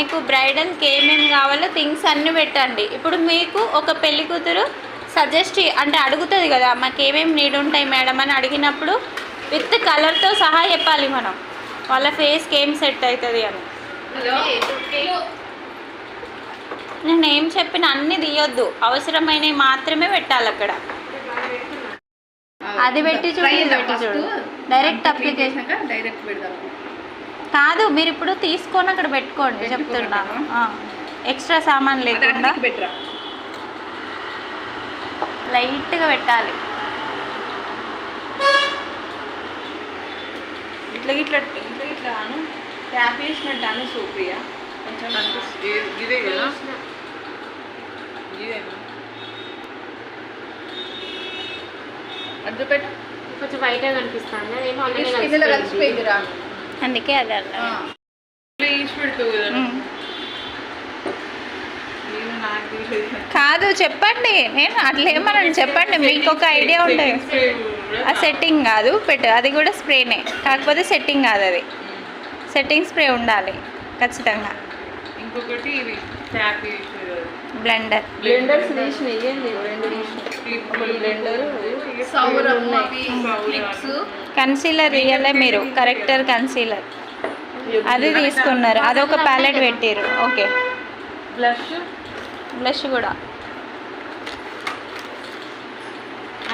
మీకు బ్రైడల్కి ఏమేమి కావాలో థింగ్స్ అన్నీ పెట్టండి. ఇప్పుడు మీకు ఒక పెళ్లి కూతురు సజెస్ట్ అంటే అడుగుతుంది కదా, మాకు ఏమేమి నీడ్ ఉంటాయి మేడం అని అడిగినప్పుడు విత్ కలర్తో సహా చెప్పాలి మనం, వాళ్ళ ఫేస్కి ఏం సెట్ అవుతుంది అని. నేను ఏం చెప్పిన అన్నీ తీయొద్దు, అవసరమైనవి మాత్రమే పెట్టాలి అక్కడ. అది పెట్టి చూడు, ఇది పెట్టి చూడు, డైరెక్ట్ అప్లికేషన్ డైరెక్ట్ పెడదాం కాదు. మీరు ఇప్పుడు తీసుకొని అక్కడ పెట్టుకోండి చెప్తున్నాను. ఎక్స్ట్రా సామాన్ లేకుండా లైట్గా పెట్టాలి. ఇట్లా ఇట్లా ఇట్లా ఇట్లా అను ట్యాప్ చేసినట్టు అను సూప్రియా కొంచెం ఇదే కదా ఇదేనా అడ్డు పెట్టు కొంచెం వైట్గా కనిపిస్తాను ఇందులో కలిసిపోయిందిరా అందుకే అది వేసి పెడతావు కదా కాదు. చెప్పండి, నేను అట్లా ఏమన్నాను చెప్పండి, మీకు ఒక ఐడియా ఉంటుంది. ఆ సెట్టింగ్ కాదు పెట్టు, అది కూడా స్ప్రేనే, కాకపోతే సెట్టింగ్ కాదు, అది సెట్టింగ్ స్ప్రే ఉండాలి ఖచ్చితంగా. ఇంకొకటి ఇది ట్యాప్ బ్లెండర్. బ్లెండర్స్ తీసినాయి బ్లెండర్ కన్సీలర్ ఇయ్యలే మీరు, కరెక్టర్ కన్సీలర్ అది తీసుకున్నారు, అదొక ప్యాలెట్ పెట్టారు. ఓకే, బ్లష్ కూడా,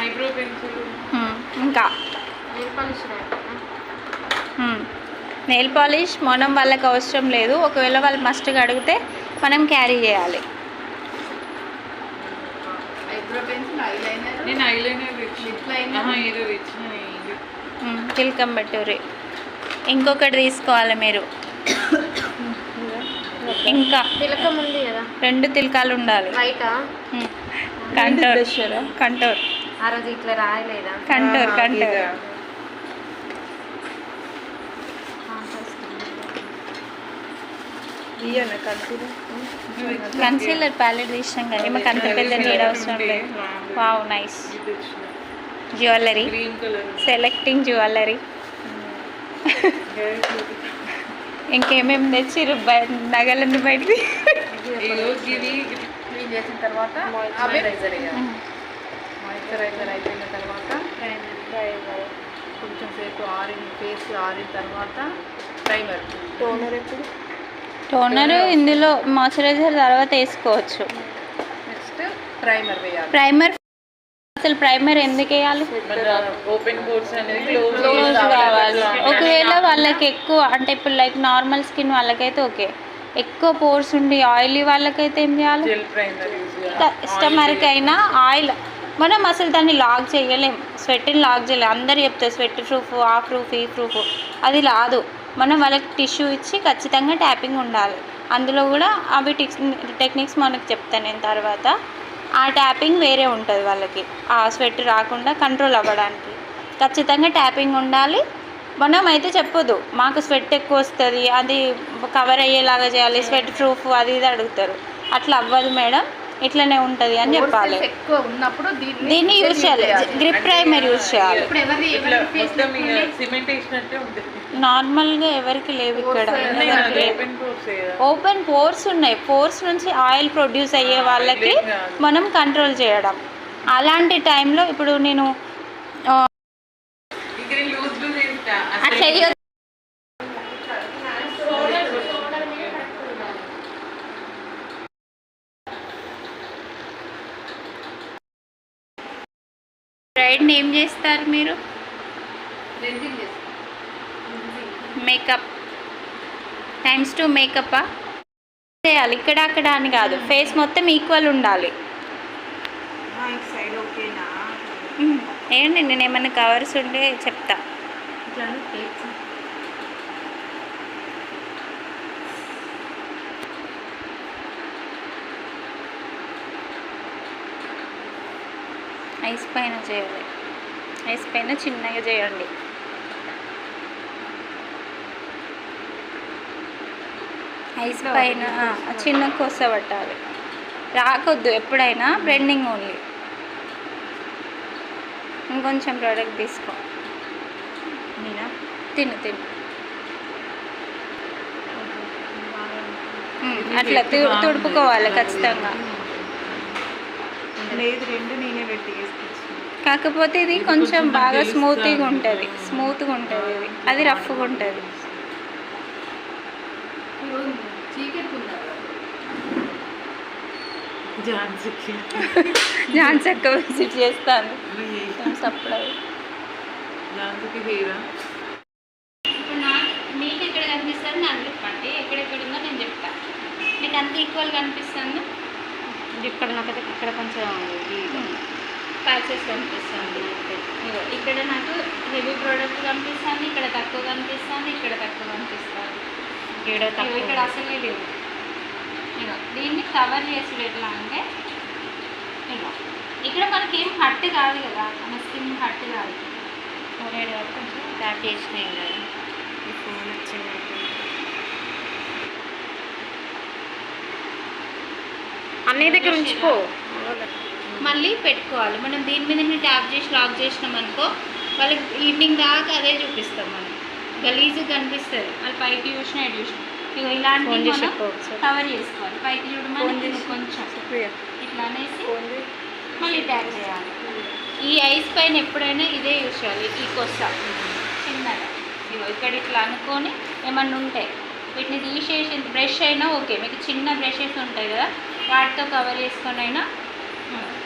ఐబ్రో పెన్సిల్, ఇంకా నెయిల్ పాలిష్ మనం వాళ్ళకి అవసరం లేదు, ఒకవేళ వాళ్ళు మస్ట్గా అడిగితే మనం క్యారీ చేయాలి. నేను ఐలైనర్ తిలకం పెట్టూరి. ఇంకొకటి తీసుకోవాలి మీరు, ఇంకా తిలకం ఉంది కదా, 2 తిలకాలు ఉండాలి. కంటోర్ కంటోర్ ఆ రోజు ఇట్లా రాయలేదా, కంటోర్ కంటోర్ కన్సీలర్ ప్యాలెట్ తీసాం కానీ మాకు అంత పెద్ద నీడ్ అవసరం లేదు. Wow, nice. Jewellery, selecting jewellery. ఇంకేమేమి తెచ్చిర్రు నగలన్నీ బయటికి క్లీన్ చేసిన తర్వాత మాయిశ్చరైజర్ అయిపోయిన తర్వాత కొంచెం సేపు ఫేస్ ఆరిన తర్వాత ప్రైమర్. టోనర్ ఎప్పుడు? టోనర్ ఇందులో మాయిశ్చరైజర్ తర్వాత వేసుకోవచ్చు. నెక్స్ట్ ప్రైమర్ వేయాలి. ప్రైమర్ అసలు ప్రైమర్ ఎందుకు వేయాలి? ఓపెన్ పోర్స్ అనేది క్లోజ్ కావాలి. ఒకవేళ వాళ్ళకి ఎక్కువ అంటే ఇప్పుడు లైక్ నార్మల్ స్కిన్ వాళ్ళకైతే ఓకే, ఎక్కువ పోర్స్ ఉండి ఆయిలీ వాళ్ళకైతే ఏం చేయాలి? కస్టమర్కి అయినా ఆయిల్ మనం అసలు దాన్ని లాక్ చేయలేం, స్వెట్ని లాక్ చేయలేం. అందరు చెప్తారు స్వెట్ ప్రూఫ్, ఆ ప్రూఫ్, ఈ ప్రూఫ్, అది రాదు. మనం వాళ్ళకి టిష్యూ ఇచ్చి ఖచ్చితంగా ట్యాపింగ్ ఉండాలి. అందులో కూడా అవి టెక్నిక్స్ మనకు చెప్తాను నేను తర్వాత. ఆ ట్యాపింగ్ వేరే ఉంటుంది వాళ్ళకి, ఆ స్వెట్ రాకుండా కంట్రోల్ అవ్వడానికి ఖచ్చితంగా ట్యాపింగ్ ఉండాలి. మనం అయితే చెప్పొద్దు మాకు స్వెట్ ఎక్కువ వస్తుంది, అది కవర్ అయ్యేలాగా చేయాలి, స్వెట్ ప్రూఫ్ అది ఇది అడుగుతారు. అట్లా అవ్వదు మేడం, ఇట్లనే ఉంటుంది అని చెప్పాలి. ఎక్కువ ఉన్నప్పుడు దీన్ని యూజ్ చేయాలి, గ్రిప్ ప్రైమర్ యూజ్ చేయాలి. నార్మల్గా ఎవరికి లేవు ఇక్కడ, ఓపెన్ పోర్స్ ఉన్నాయి. పోర్స్ నుంచి ఆయిల్ ప్రొడ్యూస్ అయ్యే వాళ్ళకి మనం కంట్రోల్ చేయడం. అలాంటి టైంలో ఇప్పుడు నేను అట్లా బ్రైడ్ని ఏం చేస్తారు మీరు? మేకప్ ×2 మేకప్పా చేయాలి. ఇక్కడ అక్కడ అని కాదు, ఫేస్ మొత్తం ఈక్వల్ ఉండాలి. ఏంటి నేను ఏమైనా కవర్స్ ఉంటే చెప్తా. ఐస్ పైన చేయాలి, ఐస్ పైన చిన్నగా చేయండి. ఐస్ పైన చిన్న కొస పట్టాలి, రాకొద్దు ఎప్పుడైనా, బ్లెండింగ్ ఓన్లీ. ఇంకొంచెం ప్రోడక్ట్ తీసుకో, తిను అట్లా తుడుపుకోవాలి ఖచ్చితంగా. లేదు, రెండు నేనే పెట్టి వేసుకొచ్చిన. కాకపోతే ఇది కొంచెం బాగా స్మూత్గా ఉంటుంది ఇది, అది రఫ్గా ఉంటుంది. ఝాన్సీ అక్క విజిట్ చేస్తాను సప్లై. ఇప్పుడు మీకు ఎక్కడ కనిపిస్తుంది నాకు చెప్పండి, ఎక్కడెక్కడ ఉందో నేను చెప్తాను. మీకు అంత ఈక్వల్ కనిపిస్తుంది. ఇక్కడ నాకైతే ఇక్కడ కొంచెం ప్యాచెస్ కనిపిస్తుంది. ఇక్కడ నాకు హెవీ ప్రోడక్ట్ కనిపిస్తుంది, ఇక్కడ తక్కువ కనిపిస్తుంది, ఇక్కడ తక్కువ కనిపిస్తుంది, ఇక్కడ అసలే లేవు. ఇక దీన్ని కవర్ చేసి ఎట్లా అంటే ఇక ఇక్కడ మనకి ఏం హట్ కాదు కదా, మన స్కిన్ హట్ కాదు. ఫోరేడ్ వరకు కొంచెం ట్యాప్ చేసినాయి కదా. ఈ ఫోన్ వచ్చింది అన్నీ దగ్గర ఉంచుకో, మళ్ళీ పెట్టుకోవాలి. మనం దీని మీద ట్యాప్ చేసి లాక్ చేసినాం అనుకో, వాళ్ళకి ఈవినింగ్ దాకా అదే చూపిస్తాం. మనం గలీజ్గా కనిపిస్తుంది, వాళ్ళు పైకి చూసినా ఎటు చూసినా. ఇక ఇలాంటి కవర్ చేసుకోవాలి. పైకి చూడమని కొంచెం ఇట్లా అనేసి మళ్ళీ ట్యాప్ చేయాలి. ఈ ఐస్ పైన ఎప్పుడైనా ఇదే యూస్ చేయాలి. ఈ కొస్స చిన్నగా ఇగో ఇక్కడ ఇట్లా అనుకొని ఏమన్నా ఉంటాయి వీటిని తీసేసి, బ్రష్ అయినా ఓకే, మీకు చిన్న బ్రషెస్ ఉంటాయి కదా, వాటితో కవర్ చేసుకొని అయినా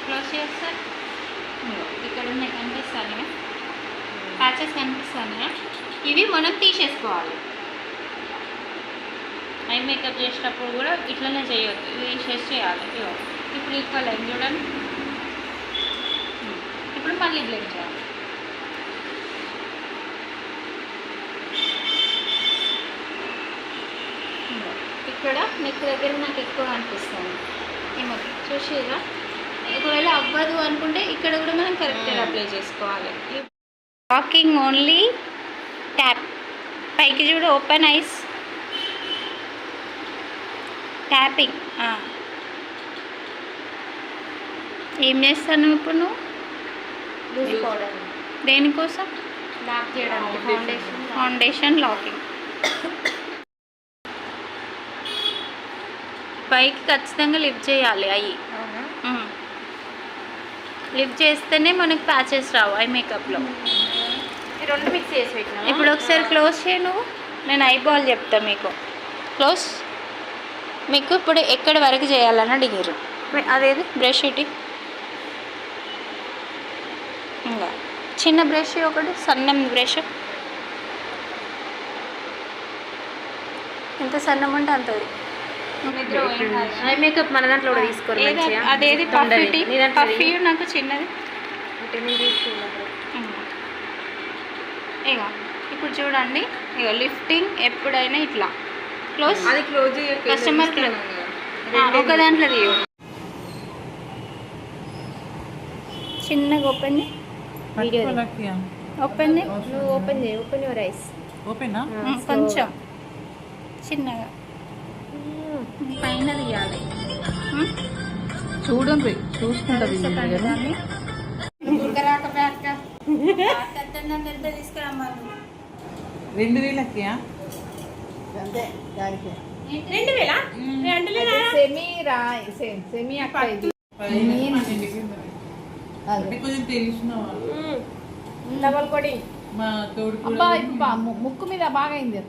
క్లోజ్ చేస్తారు. ఇక్కడ ఉన్నాయి కనిపిస్తాను, ప్యాచెస్ కనిపిస్తాను. ఇవి మనం తీసేసుకోవాలి. ఐ మేకప్ చేసేటప్పుడు కూడా ఇట్లనే చేయొద్దు, ఇవి తీసేసి చేయాలి. ఇప్పుడు ఈక్వల్ అయింది చూడండి. ఇప్పుడు మళ్ళీ బ్లెండ్ చేయాలి. ఇక్కడ నెక్ దగ్గర నాకు ఎక్కువ అనిపిస్తుంది ఏమో చూసిరా. ఒకవేళ అవ్వదు అనుకుంటే ఇక్కడ కూడా మనం కరెక్ట్గా అప్లై చేసుకోవాలి. Walking only tap. పైకి చూడు, ఓపెన్ ఐస్, ట్యాపింగ్. ఏం చేస్తాను ఇప్పుడు నువ్వు? దేనికోసం? లాక్ చేయడానికి. Foundation locking. పైకి ఖచ్చితంగా లిఫ్ట్ చేయాలి. అవి లిఫ్ట్ చేస్తేనే మనకి ప్యాచెస్ రావు ఐ మేకప్లో. రెండు మిక్స్ చేసి పెట్టినా. ఇప్పుడు ఒకసారి క్లోజ్ చేయ నువ్వు, నేను ఐబాల్ చెప్తా మీకు. క్లోజ్. మీకు ఇప్పుడు ఎక్కడి వరకు చేయాలని అడిగారు. అదేది బ్రష్ ఇటీ, ఇంకా చిన్న బ్రష్ ఒకటి, సన్నం బ్రష్, ఎంత సన్నం ఉంటే అంతది. ఐ మేకప్ మన దాంట్లో కూడా తీసుకోవాలి. అదేది పఫీ, పఫీ నాకు చిన్నది. ఇక ఇప్పుడు చూడండి, ఇక లిఫ్టింగ్ ఎప్పుడైనా ఇట్లా క్లోజ్. అది క్లోజ్ కస్టమర్ ఒక దాంట్లో తీయు, చిన్నగా ఓపెన్ వీడియో ఓపెన్ నువ్వు ఓపెన్ చేయి. Open your eyes. ఓపెనా? కొంచెం చిన్నగా పైన తీయాలి. చూడండి, చూసుకుంటుంది. తీసుకురమ్మా. 2000కి 2000 సెమీ అక్క ఇది కొంచెం తెలిసిన డబల్ కొడి మా తోడు ముక్కు మీద బాగా అయింది.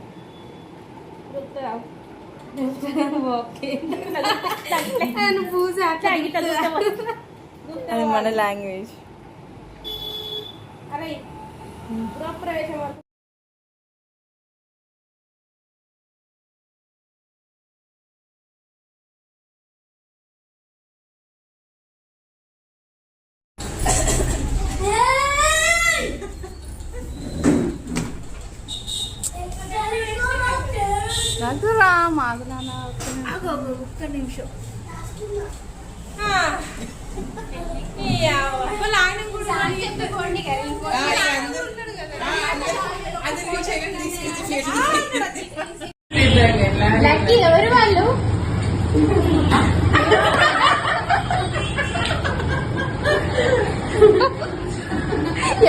అది మన లాంగ్వేజ్. అరే గృహప్రవేశం వరకు ఒక్క నిమిషం. లక్కీ ఎవరు వాళ్ళు?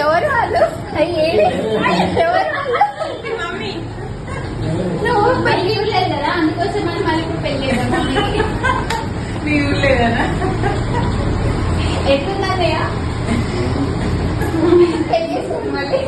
ఎవరు వాళ్ళు? ఎవరు వాళ్ళు? నువ్వు పెళ్ళి లేదు కదా, అందుకోసం మళ్ళీ ఇప్పుడు పెళ్ళి నీ ఊర్లేదనా ఎట్లుందన్నయ్య మళ్ళీ